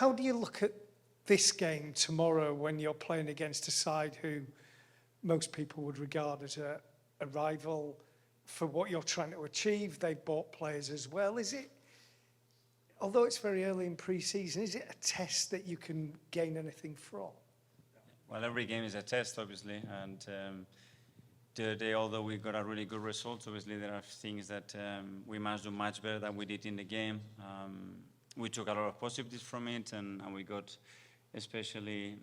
How do you look at this game tomorrow when you're playing against a side who most people would regard as a rival for what you're trying to achieve? They've bought players as well. Is it, although it's very early in pre-season, is it a test that you can gain anything from? Well, every game is a test, obviously, and today, although we got a really good result, obviously there are things that we must do much better than we did in the game. We took a lot of positives from it, and we got, especially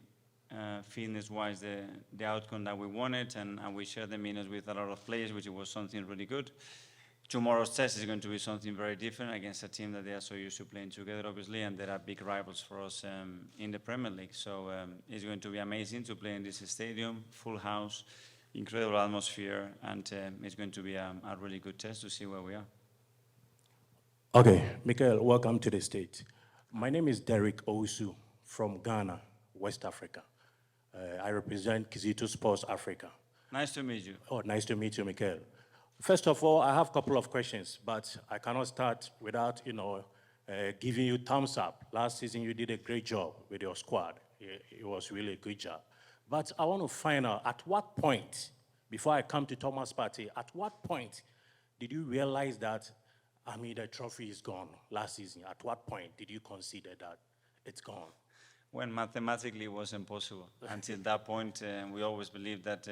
fitness-wise, the outcome that we wanted, and we shared the minutes with a lot of players, which was something really good. Tomorrow's test is going to be something very different against a team that they are so used to playing together, obviously, and there are big rivals for us in the Premier League. So it's going to be amazing to play in this stadium, full house, incredible atmosphere, and it's going to be a really good test to see where we are. Okay, Mikel, welcome to the stage. My name is Derek Owusu from Ghana, West Africa. I represent Kizito Sports Africa. Nice to meet you. Oh, nice to meet you, Mikel. First of all, I have a couple of questions, but I cannot start without, giving you thumbs up. Last season, you did a great job with your squad. It was really a good job. But I want to find out, at what point, before I come to Thomas Partey, at what point did you realize that, the trophy is gone last season? At what point did you consider that it's gone? When mathematically it was impossible. Until that point, we always believed that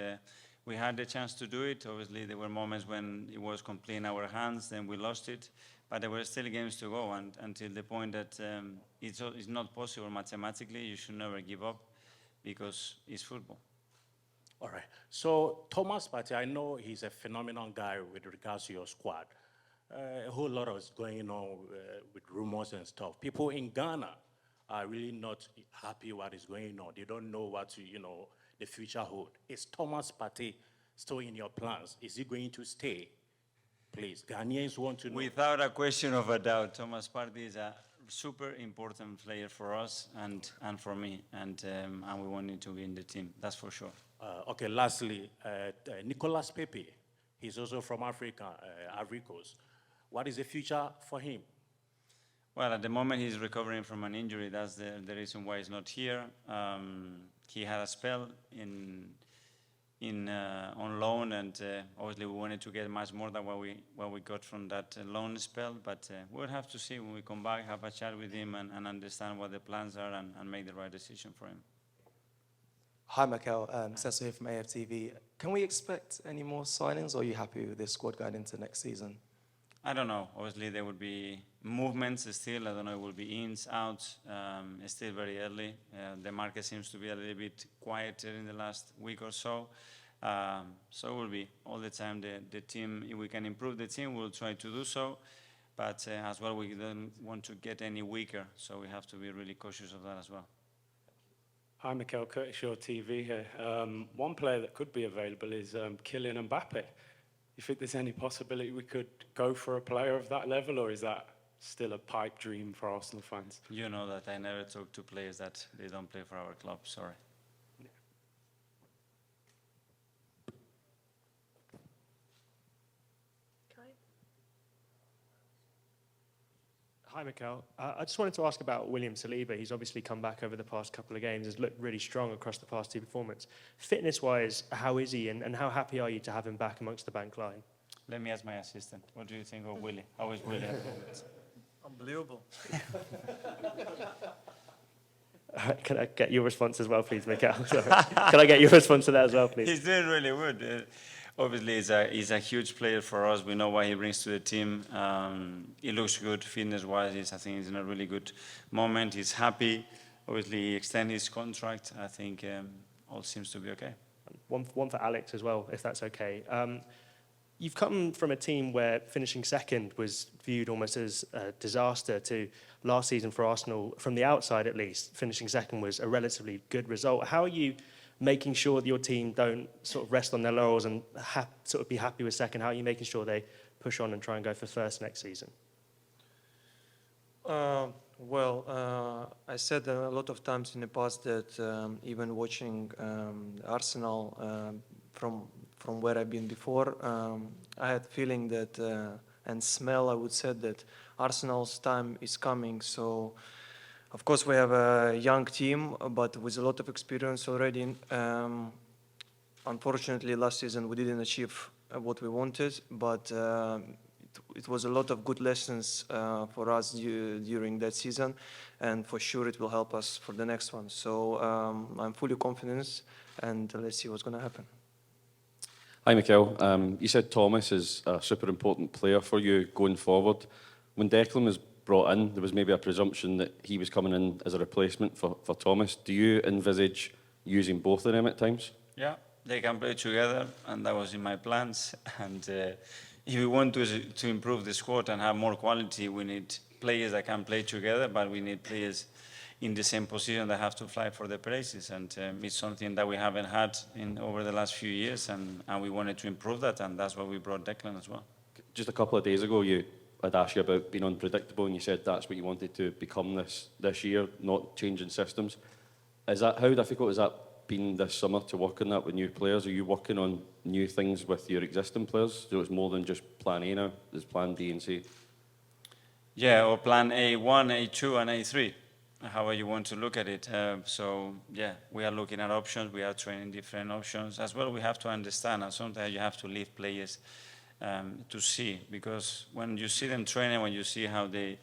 we had the chance to do it. Obviously, there were moments when it was completely in our hands, then we lost it. But there were still games to go, and until the point that it's not possible mathematically, you should never give up, because it's football. All right. So Thomas Partey, I know he's a phenomenal guy with regards to your squad. A whole lot is going on with rumors and stuff. People in Ghana are really not happy what is going on. They don't know what the future hold. Is Thomas Partey still in your plans? Is he going to stay? Please, Ghanaians want to know. Without a question of a doubt, Thomas Partey is a super important player for us and for me, and we want him to be in the team, that's for sure. Okay, lastly, Nicolas Pepe, he's also from Africa, Ivory Coast. What is the future for him? Well, at the moment he's recovering from an injury. That's the reason why he's not here. He had a spell on loan, and obviously we wanted to get much more than what we got from that loan spell. But we'll have to see when we come back, have a chat with him, and understand what the plans are, and make the right decision for him. Hi, Mikel. Cecil here from AFTV. Can we expect any more signings, or are you happy with this squad going into next season? I don't know. Obviously, there would be movements still. I don't know, it will be ins, outs. It's still very early. The market seems to be a little bit quieter in the last week or so. So it will be all the time the team. If we can improve the team, we'll try to do so. But as well, we don't want to get any weaker. So we have to be really cautious of that as well. Hi, Mikel, Curtis Shaw TV here. One player that could be available is Kylian Mbappe. You think there's any possibility we could go for a player of that level, or is that still a pipe dream for Arsenal fans? You know that I never talk to players that they don't play for our club, sorry. Yeah. Hi, Mikel. I just wanted to ask about William Saliba. He's obviously come back over the past couple of games, has looked really strong across the past two performances. Fitness-wise, how is he, and how happy are you to have him back amongst the back line? Let me ask my assistant. What do you think of Willie? How is Willie? Unbelievable. Can I get your response as well, please, Mikel? Can I get your response to that as well, please? He's doing really good. Obviously, he's a huge player for us. We know what he brings to the team. He looks good fitness-wise. I think he's in a really good moment. He's happy. Obviously, he extended his contract. I think all seems to be okay. One for Alex as well, if that's okay. You've come from a team where finishing second was viewed almost as a disaster to last season for Arsenal. From the outside, at least, finishing second was a relatively good result. How are you making sure that your team don't sort of rest on their laurels and sort of be happy with second? How are you making sure they push on and try and go for first next season? I said a lot of times in the past that even watching Arsenal from where I've been before, I had feeling that and smell, I would say that Arsenal's time is coming. So Of course, we have a young team, but with a lot of experience already. Unfortunately, last season we didn't achieve what we wanted, but it was a lot of good lessons for us during that season, and for sure it will help us for the next one. So I'm fully confident, and let's see what's going to happen. Hi, Mikel. You said Thomas is a super important player for you going forward. When Declan was brought in, there was maybe a presumption that he was coming in as a replacement for Thomas. Do you envisage using both of them at times? Yeah, they can play together, and that was in my plans. And if we want to improve the squad and have more quality, we need players that can play together, but we need players in the same position that have to fight for the places. And it's something that we haven't had over the last few years, and we wanted to improve that, and that's why we brought Declan as well. Just a couple of days ago, I'd asked you about being unpredictable, and you said that's what you wanted to become this year, not changing systems. How difficult has that been this summer to work on that with new players? Are you working on new things with your existing players? So it's more than just plan A now, there's plan B and C? Yeah, or plan A1, A2, and A3. However you want to look at it. So yeah, we are looking at options, we are training different options. As well, we have to understand, and sometimes you have to leave players to see, because when you see them training, when you see how they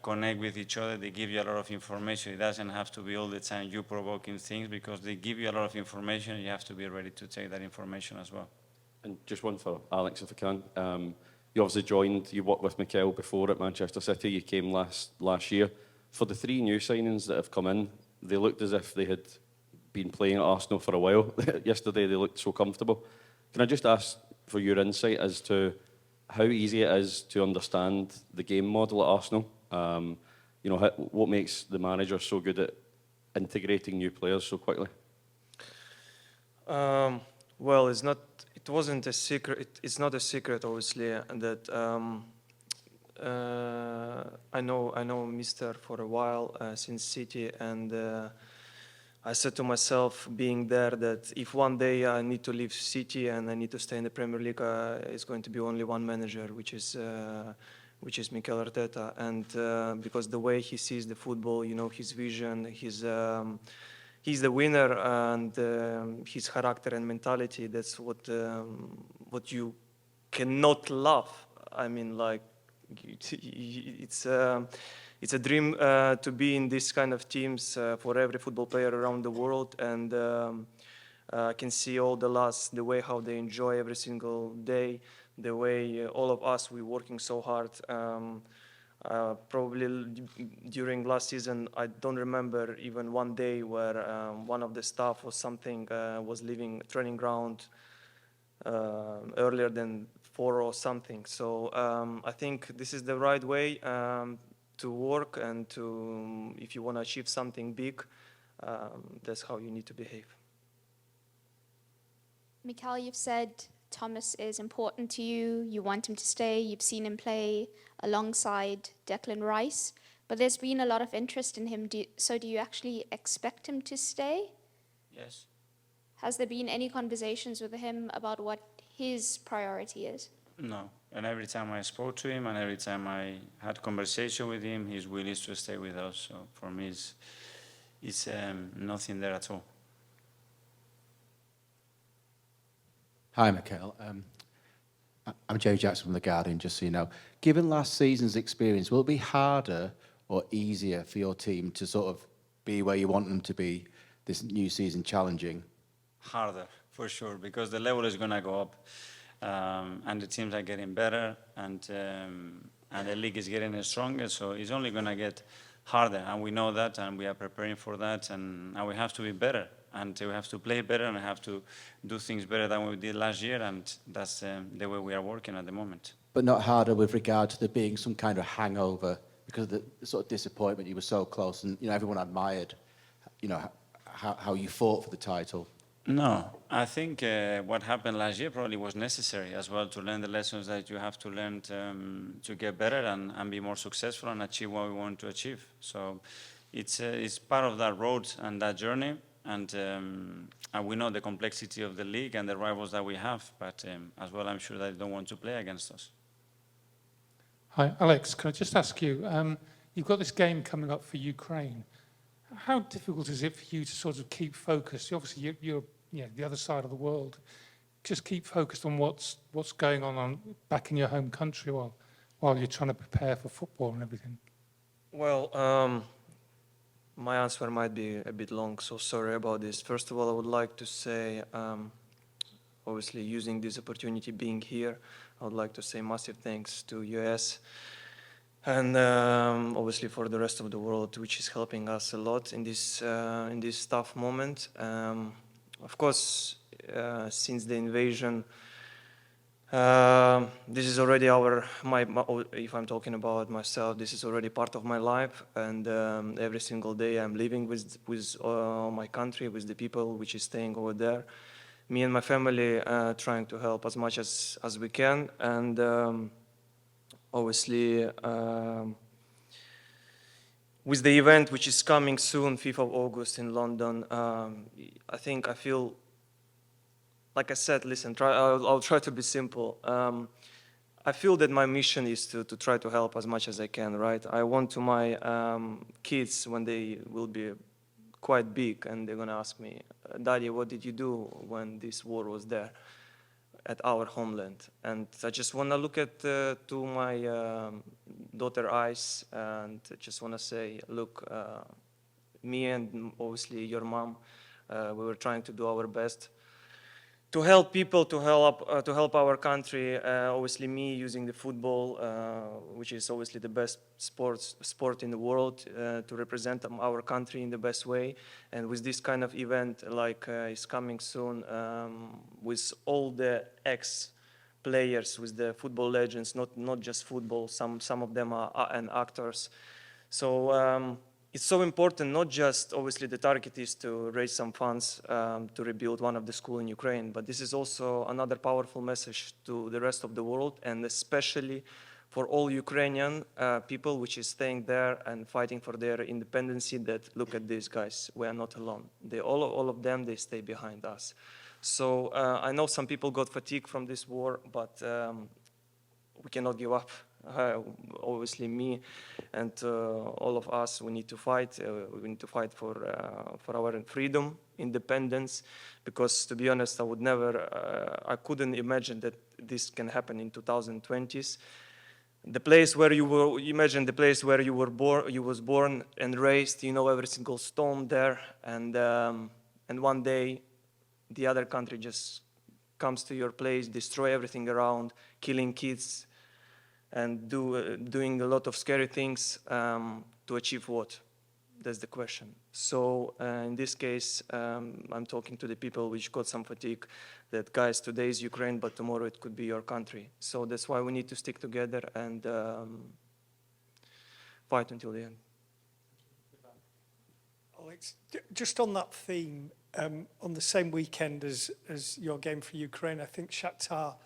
connect with each other, they give you a lot of information. It doesn't have to be all the time you provoking things, because they give you a lot of information, and you have to be ready to take that information as well. And just one for Alex, if I can. You obviously you worked with Mikel before at Manchester City, you came last year. For the 3 new signings that have come in, they looked as if they had been playing at Arsenal for a while. Yesterday, they looked so comfortable. Can I just ask for your insight as to how easy it is to understand the game model at Arsenal? What makes the manager so good at integrating new players so quickly? Well, it wasn't a secret. It's not a secret, obviously, that I know Mister for a while since City, and I said to myself, being there, that if one day I need to leave City and I need to stay in the Premier League, it's going to be only one manager, which is Mikel Arteta. And because the way he sees the football, his vision, he's the winner, and his character and mentality, that's what you cannot love. I mean, like, it's a dream to be in this kind of teams for every football player around the world, and I can see all the lads, the way how they enjoy every single day, the way all of us, we're working so hard. Probably during last season, I don't remember even one day where one of the staff or something was leaving training ground earlier than 4 or something. So I think this is the right way to work, and if you want to achieve something big, that's how you need to behave. Mikel, you've said Thomas is important to you. You want him to stay. You've seen him play alongside Declan Rice, but there's been a lot of interest in him. So do you actually expect him to stay? Yes. Has there been any conversations with him about what his priority is? No. And every time I spoke to him and every time I had conversation with him, he's willing to stay with us. So for me, it's nothing there at all. Hi, Mikel. I'm Joe Jackson from The Guardian, just so you know. Given last season's experience, will it be harder or easier for your team to sort of be where you want them to be this new season, challenging? Harder, for sure, because the level is going to go up. And the teams are getting better, and the league is getting stronger, so it's only going to get harder, and we know that, and we are preparing for that, and we have to be better, and we have to play better, and we have to do things better than we did last year, and that's the way we are working at the moment. But not harder with regard to there being some kind of hangover because of the sort of disappointment. You were so close, and everyone admired how you fought for the title. No, I think what happened last year probably was necessary as well, to learn the lessons that you have to learn to get better and be more successful and achieve what we want to achieve. So it's part of that road and that journey, and we know the complexity of the league and the rivals that we have, but as well I'm sure that they don't want to play against us. Hi, Alex, can I just ask you, You've got this game coming up for Ukraine. How difficult is it for you to sort of keep focused? Obviously, you're the other side of the world. Just keep focused on what's going on back in your home country while you're trying to prepare for football and everything. Well, my answer might be a bit long, so sorry about this. First of all, I would like to say, obviously using this opportunity being here, I would like to say massive thanks to US and obviously for the rest of the world, which is helping us a lot in this tough moment. Of course, since the invasion, this is already if I'm talking about myself, this is already part of my life, and every single day I'm living with my country, with the people which is staying over there. Me and my family trying to help as much as we can, and obviously with the event which is coming soon, 5th of August in London, I feel, like I said, listen, I'll try to be simple. I feel that my mission is to try to help as much as I can, right? I want to my kids, when they will be quite big and they're gonna ask me, Daddy, what did you do when this war was there at our homeland? And I just wanna look at to my daughter's eyes and just wanna say, look, me and obviously your mom, we were trying to do our best to help people, to help our country. Obviously, me using the football, which is obviously the best sport in the world, to represent our country in the best way. And with this kind of event, like is coming soon, with all the ex-players, with the football legends, not just football. Some of them are and actors. So. It's so important, not just, obviously, the target is to raise some funds to rebuild one of the schools in Ukraine, but this is also another powerful message to the rest of the world, and especially for all Ukrainian people which is staying there and fighting for their independence, that look at these guys, we are not alone. All of them, they stay behind us. So I know some people got fatigued from this war, but we cannot give up. Obviously, me and all of us, we need to fight. We need to fight for our freedom, independence. Because to be honest, I couldn't imagine that this can happen in 2020s. The place where imagine the place where you was born and raised. You know every single stone there, and one day, the other country just comes to your place, destroy everything around, killing kids. And doing a lot of scary things to achieve what? That's the question. So in this case, I'm talking to the people which got some fatigue, that guys, today is Ukraine, but tomorrow it could be your country. So that's why we need to stick together and fight until the end. Alex, just on that theme, on the same weekend as your game for Ukraine, I think Shakhtar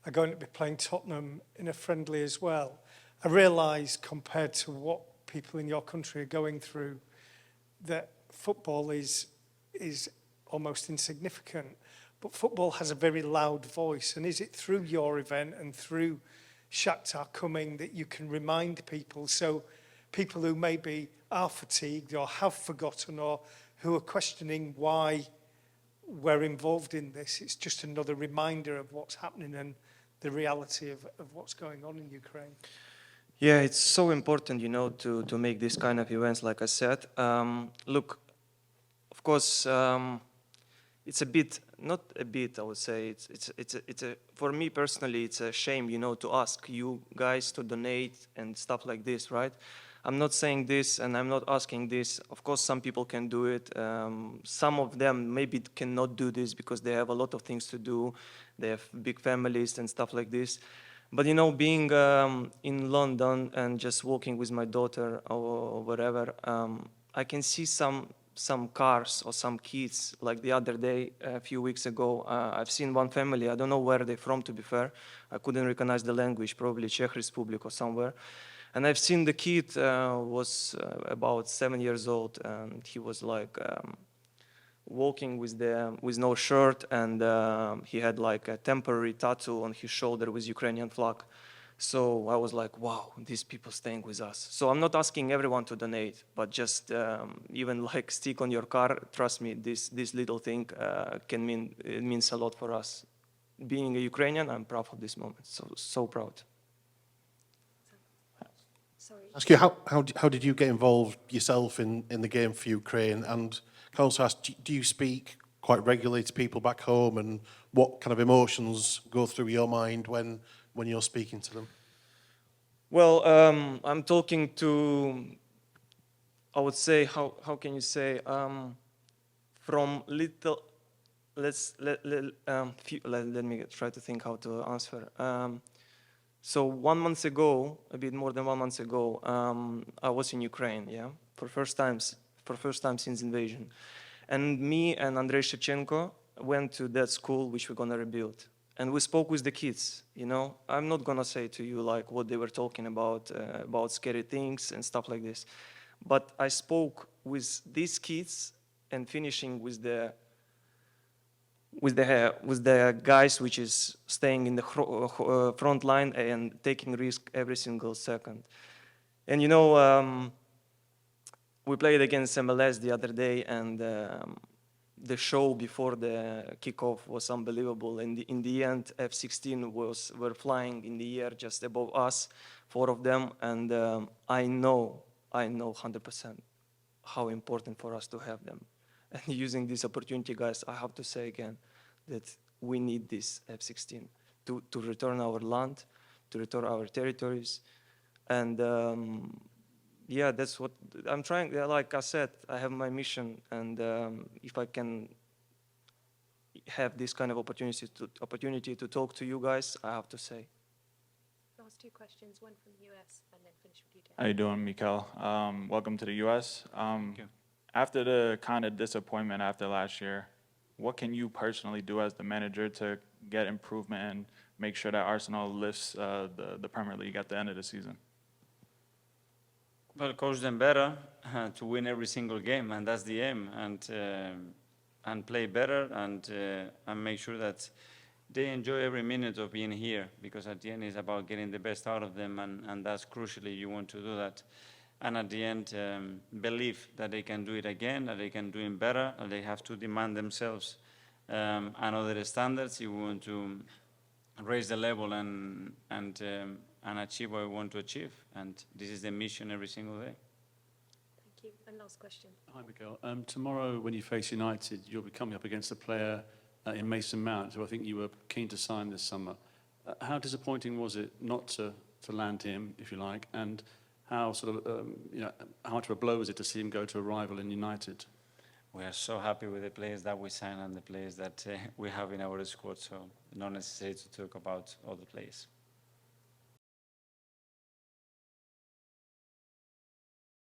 are going to be playing Tottenham in a friendly as well. I realise, compared to what people in your country are going through, that football is almost insignificant. But football has a very loud voice. And is it through your event and through Shakhtar coming that you can remind people, so people who maybe are fatigued or have forgotten or who are questioning why we're involved in this, it's just another reminder of what's happening and the reality of what's going on in Ukraine? Yeah, it's so important, to make this kind of events, like I said. Look, of course, it's a bit, not a bit, I would say, for me personally, it's a shame, to ask you guys to donate and stuff like this, right? I'm not saying this and I'm not asking this. Of course, some people can do it. Some of them maybe cannot do this because they have a lot of things to do. They have big families and stuff like this. But, being in London and just walking with my daughter or whatever, I can see some cars or some kids. Like the other day, a few weeks ago, I've seen one family. I don't know where they're from, to be fair. I couldn't recognize the language, probably Czech Republic or somewhere. And I've seen the kid was about 7 years old, and he was like walking with no shirt, and he had like a temporary tattoo on his shoulder with Ukrainian flag. So I was like, wow, these people staying with us. So I'm not asking everyone to donate, but just even like stick on your car. Trust me, this little thing it means a lot for us. Being a Ukrainian, I'm proud of this moment. So proud. Sorry. Ask you, how did you get involved yourself in the game for Ukraine? And can I also ask, do you speak quite regularly to people back home, and what kind of emotions go through your mind when you're speaking to them? Well, I'm talking to, I would say, how can you say, from little, let me try to think how to answer. So 1 month ago, a bit more than 1 month ago, I was in Ukraine, yeah, for first time since invasion. And me and Andrei Shevchenko went to that school which we're gonna rebuild. And we spoke with the kids, you know. I'm not gonna say to you like what they were talking about scary things and stuff like this. But I spoke with these kids and finishing with the guys which is staying in the front line and taking risk every single second. And you know, we played against MLS the other day, and the show before the kickoff was unbelievable. In the end, F-16 were flying in the air just above us, 4 of them, and I know 100% how important for us to have them. And using this opportunity, guys, I have to say again that we need this F-16 to return our land, to return our territories, and yeah, that's what I'm trying. Like I said, I have my mission, and if I can have this kind of opportunity to talk to you guys, I have to say. Last 2 questions, one from the US, and then finish with you, Dave. How you doing, Mikel? Welcome to the US. Thank you. After the kind of disappointment after last year, what can you personally do as the manager to get improvement and make sure that Arsenal lifts the Premier League at the end of the season? Well, coach them better to win every single game, and that's the aim. And play better and make sure that they enjoy every minute of being here, because at the end it's about getting the best out of them, and that's crucially you want to do that. And at the end, believe that they can do it again, that they can do it better, and they have to demand themselves another standards if we want to raise the level and achieve what we want to achieve. And this is the mission every single day. Thank you. And last question. Hi, Mikel. Tomorrow, when you face United, you'll be coming up against a player in Mason Mount, who I think you were keen to sign this summer. How disappointing was it not to land him, if you like, and how how much of a blow was it to see him go to a rival in United? We are so happy with the players that we sign and the players that we have in our squad, so not necessary to talk about all the players.